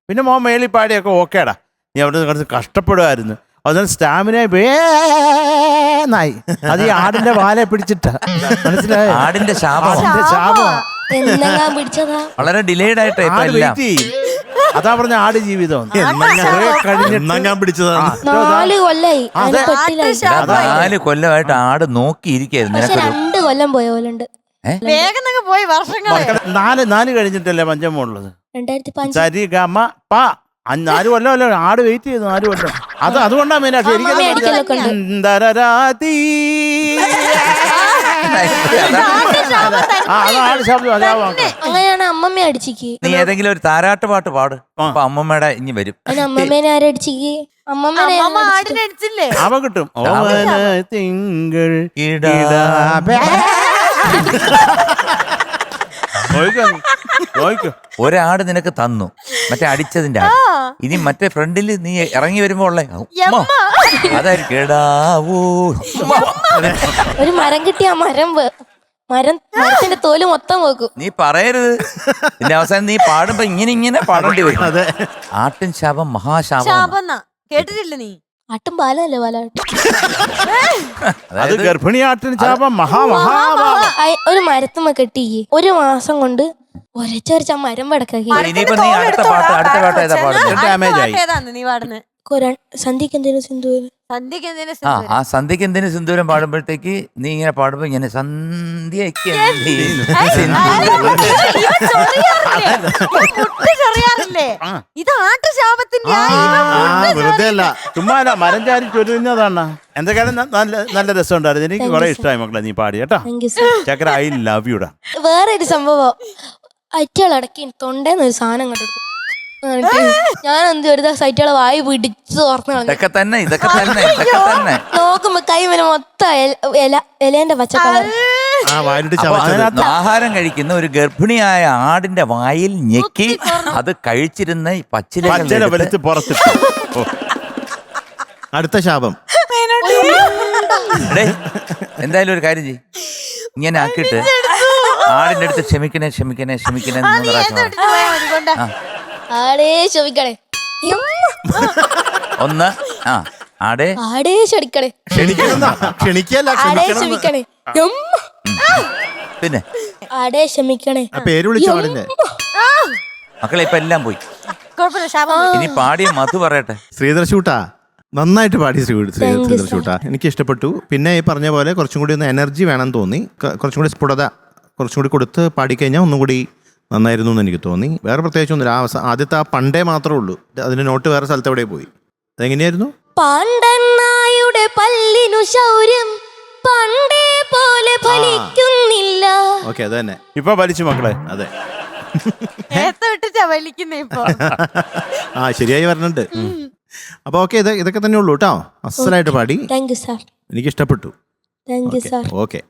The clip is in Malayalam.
പിന്നെ മോൻ മേളി പാടിയൊക്കെ ഓക്കേടാ, നീ അവിടെ കുറച്ച് കഷ്ടപ്പെടുമായിരുന്നു. അതിന് സ്റ്റാമിന നായി അത് ഈ ആടിന്റെ വാലെ പിടിച്ചിട്ടാ, മനസ്സിലായോ? ആടിന്റെ ശാപം പിടിച്ചതാ. വളരെ ഡിലേഡ് ആയിട്ട് അതാ പറഞ്ഞ ആട് ജീവിതം ഞാൻ പിടിച്ചതാണ്. 4 കൊല്ലായി 4 കൊല്ലമായിട്ട് ആട് നോക്കിയിരിക്കായിരുന്നു. 2 കൊല്ലം പോയ പോലുണ്ട്. വേഗം പോയി വർഷങ്ങളെ 4 കഴിഞ്ഞിട്ടല്ലേ പഞ്ചമുള്ളത്. 2005 സരി ഗമ പ 4 കൊല്ലമല്ലോ ആട് വെയിറ്റ് ചെയ്തു. 4 കൊല്ലം അതുകൊണ്ടാ മെയിനായിട്ട് അങ്ങനെയാണ് അമ്മമ്മ അടിച്ചിക്ക്. നീ ഏതെങ്കിലും ഒരു താരാട്ട് പാട്ട് പാട്, അപ്പൊ അമ്മമ്മയുടെ ഇനി വരും. അമ്മമ്മേനെ ആരടിച്ചിക്ക്? അമ്മമ്മേനെ അടിച്ചില്ലേ? അവ കിട്ടും. തിങ്കൾ ഒരാട് നിനക്ക് തന്നു, മറ്റേ അടിച്ചതിന്റെ ആട്. ഇനി മറ്റേ ഫ്രണ്ടിൽ നീ ഇറങ്ങി വരുമ്പോ ഉള്ളേ അതായിരിക്കും. ഒരു മരം കിട്ടിയ മരത്തിന്റെ തോല് മൊത്തം വെക്കും. നീ പറയരുത്, പിന്നെ അവസാനം നീ പാടുമ്പോ ഇങ്ങനെ പാടേണ്ടി വരും. ആട്ടിൻ ശാപം മഹാശാപം കേട്ടിട്ടില്ല നീ? ആട്ടും പാലല്ലേ പാലാട്ട്. അത് ഗർഭിണിയാട്ടിന് ശാപം ഒരു മരത്തുമ്മ കെട്ടി 1 മാസം കൊണ്ട് ഒരച്ച മരം വടക്കാക്കി. ഇനിയിപ്പോ നീ അടുത്ത പാട്ട് ഏതാ പാടുന്നത്? ഡാമേജ് ആയി. നീ പാടുന്നത് സന്ധ്യക്ക് എന്തേലും സിന്ദൂരം. ആ സന്ധ്യക്ക് എന്തിനു സിന്ദൂരം പാടുമ്പോഴത്തേക്ക് നീ ഇങ്ങനെ പാടുമ്പോ ഇങ്ങനെ സന്ധ്യക്ക് ഇത് ആട്ടുശാപത്തിന്റെ വെറുതെ അല്ല, ചുമ്മാ മരം ചാരി ചൊല്ലുന്നതാണ്. എന്തൊക്കെയാലും നല്ല രസമുണ്ടായിരുന്നു. എനിക്ക് കുറെ ഇഷ്ടമായി മക്കളെ നീ പാടി കേട്ടോ. ചക്കര ഐ ലവ് യുടാ. വേറൊരു സംഭവം, അറ്റകളടക്കി തൊണ്ടേന്നൊരു സാധനം കണ്ടെടുക്കും. ഞാൻ എന്ത് ഒരു സൈറ്റുകളെ വായി പിടിച്ച് തുറന്നു ഇതൊക്കെ തന്നെ നോക്കുമ്പോ കൈമല മൊത്തം ഇലേന്റെ പച്ച കളർ. ആഹാരം കഴിക്കുന്ന ഒരു ഗർഭിണിയായ ആടിന്റെ വായിൽ ഞെക്കി അത് കഴിച്ചിരുന്ന പച്ചില പുറത്തിട്ട്. അടുത്ത ശാപം. എന്തായാലും ഒരു കാര്യം ചെയ്യ്, ഇങ്ങനെ ആക്കിയിട്ട് ആടിന്റെ അടുത്ത് ക്ഷമിക്കണേ ആടേ ക്ഷമിക്കണേ, ഒന്ന് ആടേ ക്ഷണിക്കണേ, ക്ഷമിക്കണേ, പിന്നെ ആടേ ക്ഷമിക്കണേ. പേര് വിളിച്ച പാടില്ലേ മക്കളെ? ഇപ്പൊ എല്ലാം പോയി. ഇനി പാടിയ മധു പറയട്ടെ. ശ്രീധർ ഷൂട്ടാ നന്നായിട്ട് പാടി. ശ്രീധർ ഷൂട്ടാ എനിക്ക് ഇഷ്ടപ്പെട്ടു. പിന്നെ ഈ പറഞ്ഞ പോലെ കുറച്ചും കൂടി ഒന്ന് എനർജി വേണം തോന്നി. കുറച്ചും കൂടി സ്ഫുടത കുറച്ചും കൂടി കൊടുത്ത് പാടിക്കഴിഞ്ഞാൽ ഒന്നും കൂടി നന്നായിരുന്നു എന്ന് എനിക്ക് തോന്നി. വേറെ പ്രത്യേകിച്ചൊന്നുമില്ല. ആദ്യത്തെ പണ്ടേ മാത്രമേ ഉള്ളൂ. അതിന്റെ നോട്ട് വേറെ സ്ഥലത്ത് എവിടെ പോയി? അതെങ്ങനെയായിരുന്നു? പാണ്ഡനായുടെ പല്ലിനു ശൗര്യം പണ്ടേ പോലെ ഫലിക്കുന്നില്ല. ഓക്കെ, അത് തന്നെ ഇപ്പൊ വലിച്ചു മക്കളെ. അതെ, ശരിയായി പറഞ്ഞിട്ടുണ്ട്. അപ്പൊ ഓക്കെ, ഇതൊക്കെ തന്നെ ഉള്ളൂ കേട്ടോ. അസലായിട്ട് പാടി. Thank you sir. എനിക്ക് ഇഷ്ടപ്പെട്ടു. Thank you sir. ഓക്കെ.